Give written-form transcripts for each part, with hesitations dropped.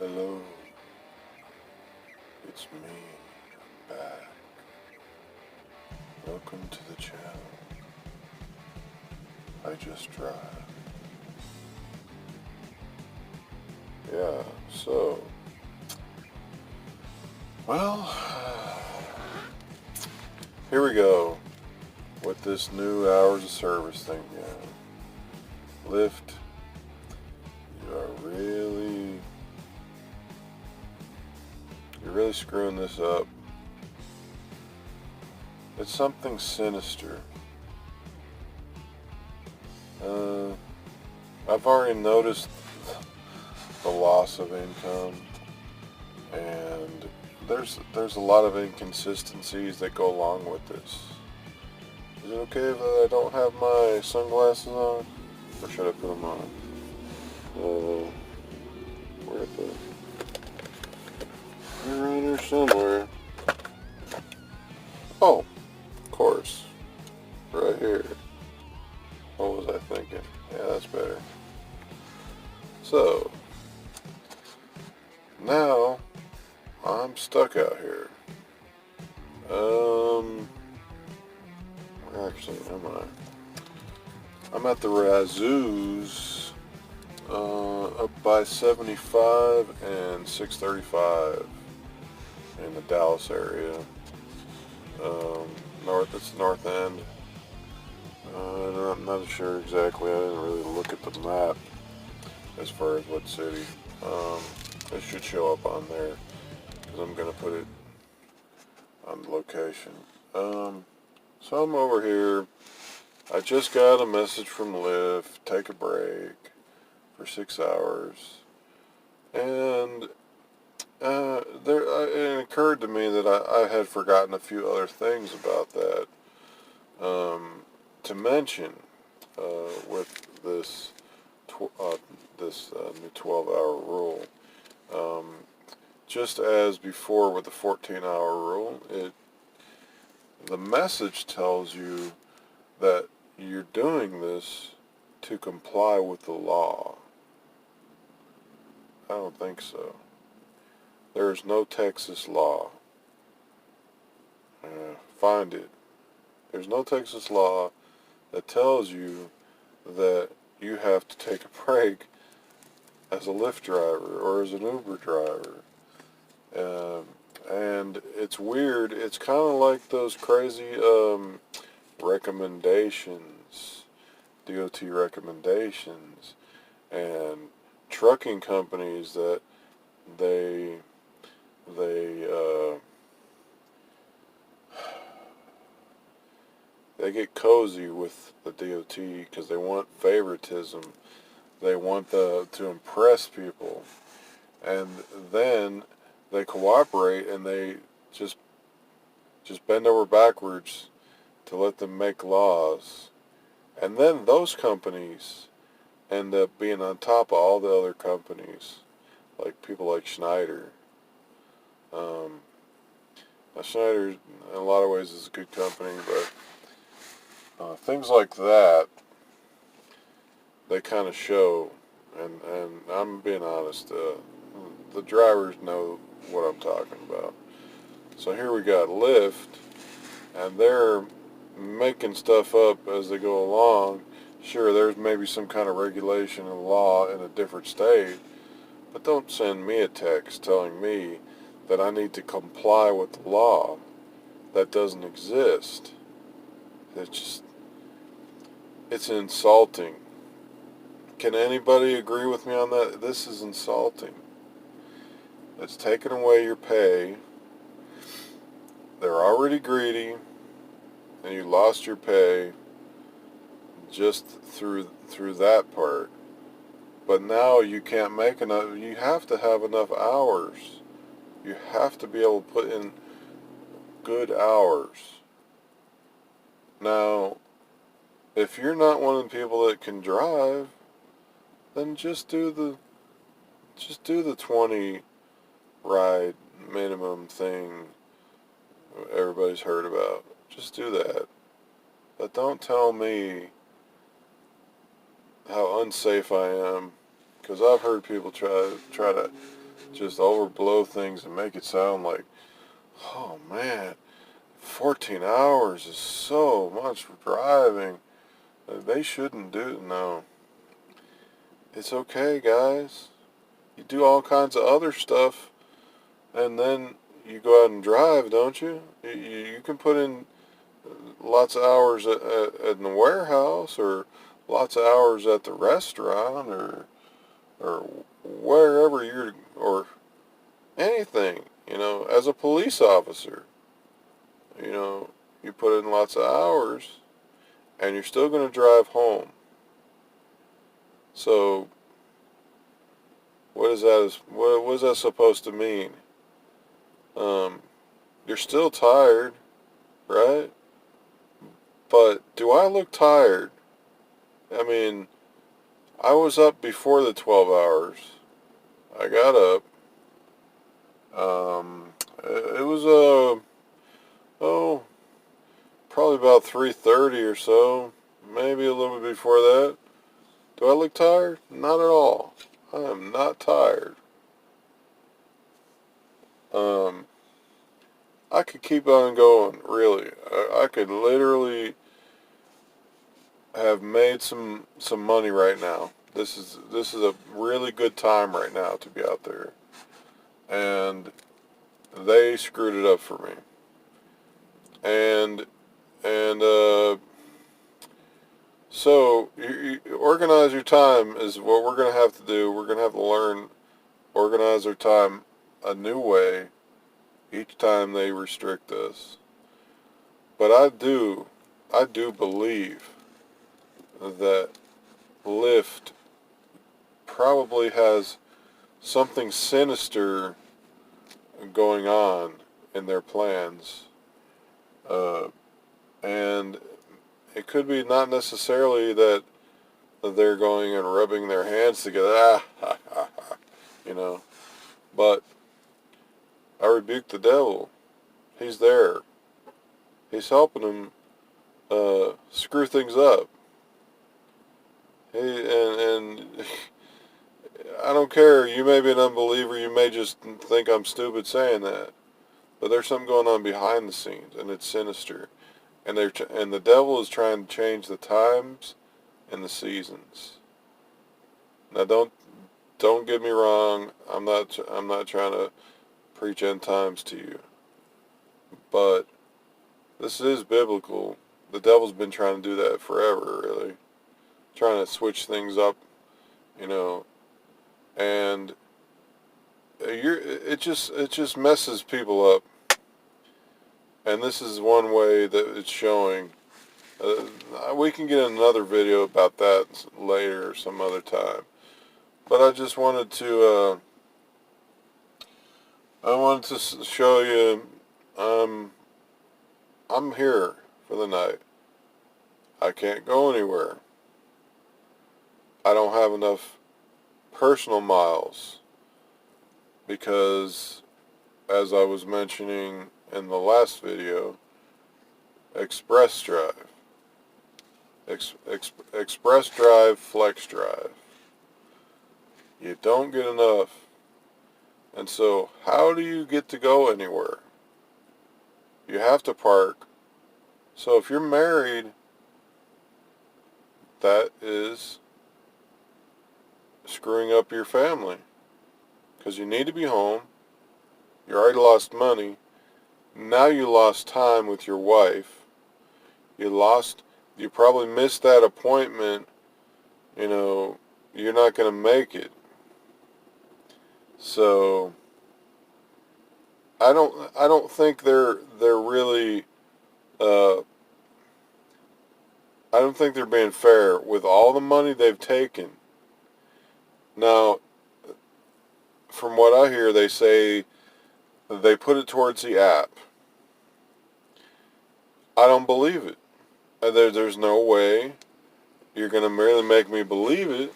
Hello, it's me, back. Welcome to the channel. I just drive. Yeah, so, well, here we go with this new hours of service thing. Yeah. Lyft, you're really screwing this up. It's something sinister. I've already noticed the loss of income, and there's a lot of inconsistencies that go along with this. Is it okay if I don't have my sunglasses on, or should I put them on? Where at they're around here somewhere. Oh, of course, right here. What was I thinking? Yeah, that's better. So now I'm stuck out here. Where actually am I? I'm at the Razzoos, up by 75 and 635 in the Dallas area. It's north end. I'm not sure exactly. I didn't really look at the map as far as what city. It should show up on there because I'm gonna put it on the location. So I'm over here. I just got a message from Lyft. Take a break for 6 hours, and it occurred to me that I had forgotten a few other things about that to mention with this new 12-hour rule. Just as before with the 14-hour rule, the message tells you that you're doing this to comply with the law. I don't think so. There is no Texas law. Find it. There's no Texas law that tells you that you have to take a break as a Lyft driver or as an Uber driver. And it's weird. It's kind of like those crazy recommendations, DOT recommendations, and trucking companies that they they get cozy with the DOT because they want favoritism. They want to impress people, and then they cooperate and they just bend over backwards to let them make laws, and then those companies end up being on top of all the other companies, like people like Schneider. Um, Schneider, in a lot of ways, is a good company, but things like that, they kind of show, and I'm being honest, the drivers know what I'm talking about. So here we got Lyft, and they're making stuff up as they go along. Sure, there's maybe some kind of regulation and law in a different state, but don't send me a text telling me that I need to comply with the law. That doesn't exist. It's insulting. Can anybody agree with me on that? This is insulting. It's taking away your pay. They're already greedy, and you lost your pay just through that part. But now you can't make enough. You have to have enough hours. You have to be able to put in good hours. Now, if you're not one of the people that can drive, then just do the 20 ride minimum thing everybody's heard about. Just do that. But don't tell me how unsafe I am, because I've heard people try to just overblow things and make it sound like, oh man, 14 hours is so much driving. They shouldn't do it. No. It's okay, guys. You do all kinds of other stuff, and then you go out and drive, don't you? You can put in lots of hours at the warehouse, or lots of hours at the restaurant, or wherever or anything, as a police officer, you know, you put in lots of hours, and you're still going to drive home. So, what is that supposed to mean? Um, you're still tired, right? But do I look tired? I mean, I was up before the 12 hours. I got up. It was oh, probably about 3:30 or so, maybe a little bit before that. Do I look tired? Not at all. I am not tired. Um, I could keep on going, really. I could literally have made some money right now. This is a really good time right now to be out there. And they screwed it up for me. And so you organize your time is what we're gonna have to do. We're gonna have to learn organize our time a new way each time they restrict us. But I do believe that Lyft probably has something sinister going on in their plans. Uh, and it could be not necessarily that they're going and rubbing their hands together, you know. But I rebuke the devil. He's there. He's helping them screw things up. And I don't care. You may be an unbeliever. You may just think I'm stupid saying that. But there's something going on behind the scenes, and it's sinister. And the devil is trying to change the times and the seasons. Now, don't get me wrong. I'm not trying to preach end times to you, but this is biblical. The devil's been trying to do that forever, really, trying to switch things up, you know, and it just messes people up. And this is one way that it's showing. We can get another video about that later or some other time. But I just wanted to, show you, I'm here for the night. I can't go anywhere. I don't have enough personal miles because, as I was mentioning in the last video, Express Drive. Express Drive, Flex Drive. You don't get enough. And so, how do you get to go anywhere? You have to park. So if you're married, that is screwing up your family. Because you need to be home. You already lost money. Now you lost time with your wife. You probably missed that appointment. You're not going to make it. So I don't think they're really I don't think they're being fair with all the money they've taken. Now, from what I hear, they say they put it towards the app. I don't believe it. There's no way you're going to merely make me believe it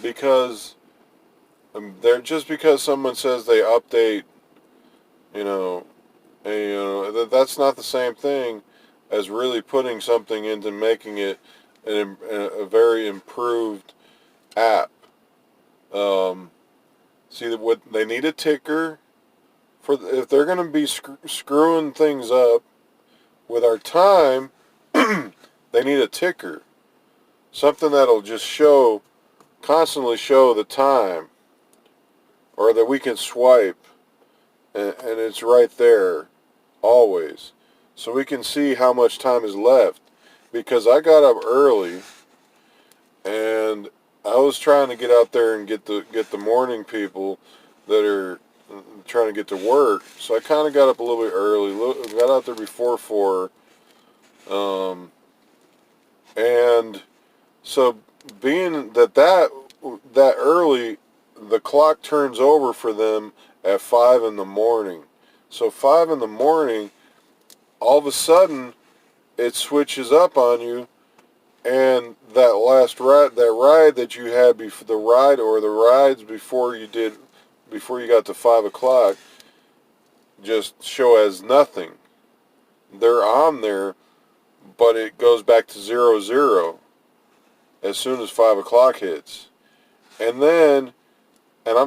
because just because someone says they update, that's not the same thing as really putting something into making it a very improved app. See, what they need a ticker for if they're going to be screwing things up with our time. They need a ticker, something that'll just constantly show the time, or that we can swipe, and it's right there, always, so we can see how much time is left. Because I got up early, and I was trying to get out there and get the morning people that are trying to get to work. So I kind of got up a little bit early, got out there before 4, and so being that early, the clock turns over for them at 5 in the morning. So 5 in the morning, all of a sudden, it switches up on you, and that last ride, that you had before, the rides before you got to 5 o'clock, just show as nothing. They're on there, but it goes back to 00 as soon as 5 o'clock hits. And I'm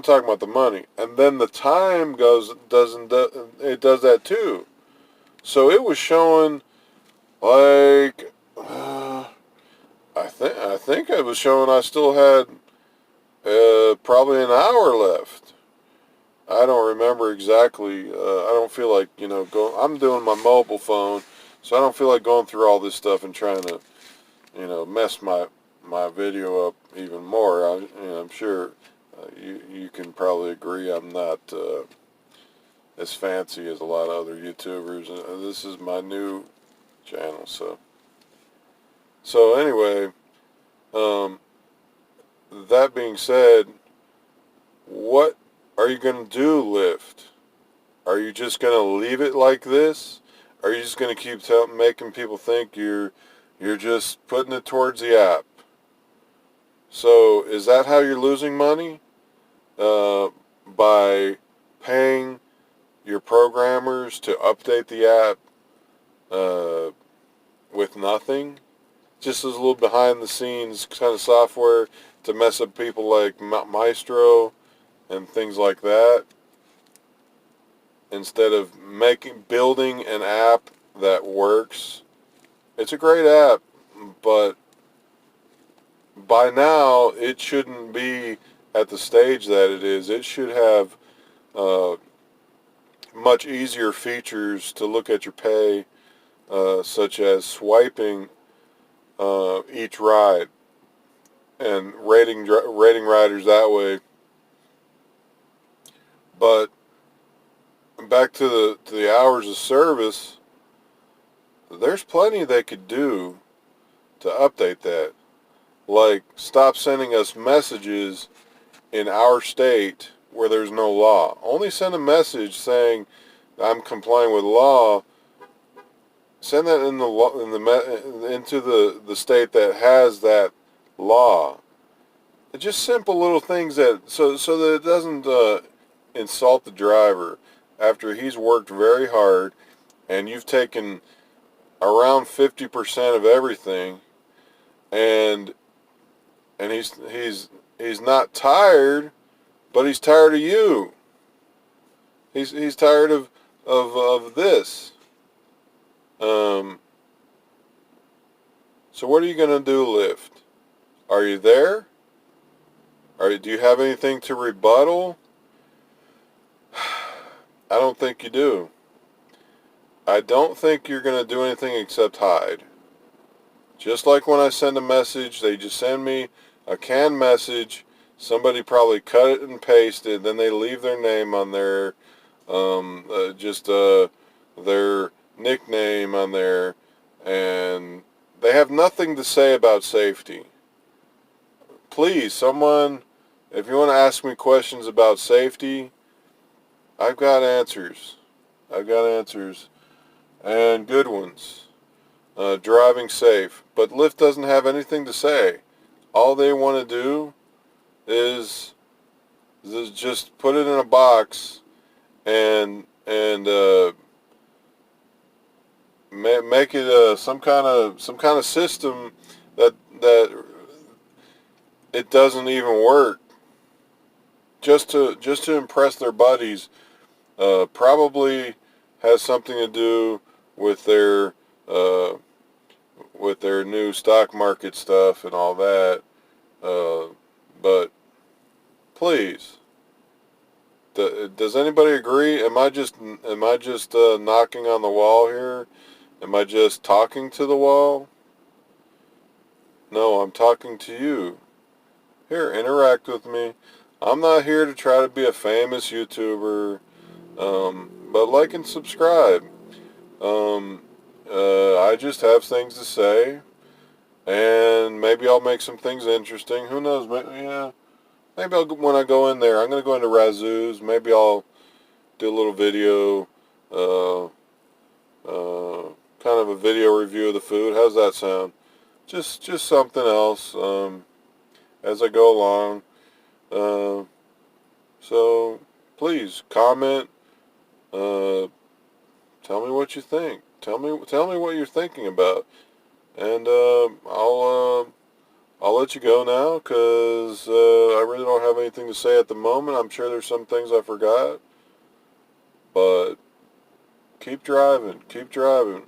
talking about the money. And then the time it does that too. So it was showing like, I think it was showing I still had probably an hour left. I don't remember exactly. I don't feel like, I'm doing my mobile phone, so I don't feel like going through all this stuff and trying to, mess my video up even more. I'm sure you can probably agree I'm not as fancy as a lot of other YouTubers. This is my new channel, so anyway, that being said, what are you going to do, Lyft? Are you just going to leave it like this? Are you just going to keep making people think you're just putting it towards the app? So is that how you're losing money? By paying your programmers to update the app with nothing? Just as a little behind the scenes kind of software to mess up people like Maestro and things like that, instead of building an app that works. It's a great app, but by now it shouldn't be at the stage that it is. It should have much easier features to look at your pay, such as swiping each ride and rating riders that way. But back to the hours of service, there's plenty they could do to update that. Like, stop sending us messages in our state where there's no law. Only send a message saying I'm complying with law. Send that into the state that has that law. Just simple little things so that it doesn't insult the driver after he's worked very hard, and you've taken around 50% of everything, and he's not tired, but he's tired of you. He's tired of this. So what are you going to do, Lyft? Are you there? Do you have anything to rebuttal? I don't think you do. I don't think you're going to do anything except hide. Just like when I send a message, they just send me a canned message. Somebody probably cut it and pasted, then they leave their name on there, their nickname on there, and they have nothing to say about safety. Please, someone, if you want to ask me questions about safety, I've got answers. And good ones. Driving safe. But Lyft doesn't have anything to say. All they want to do is just put it in a box and make it some kind of system that it doesn't even work. just to impress their buddies. Probably has something to do with uh, their new stock market stuff and all that. Uh, but please, does anybody agree? Am I just knocking on the wall here? Am I just talking to the wall? No, I'm talking to you. Here, interact with me. I'm not here to try to be a famous YouTuber, but like and subscribe. Um, I just have things to say, and maybe I'll make some things interesting. Who knows? Maybe when I go in there, I'm gonna go into Razoo's. Maybe I'll do a little video, uh, kind of a video review of the food. How's that sound? Just something else, as I go along. Uh, so please comment. Uh, tell me what you think. Tell me what you're thinking about, and I'll let you go now because I really don't have anything to say at the moment. I'm sure there's some things I forgot, but keep driving. Keep driving.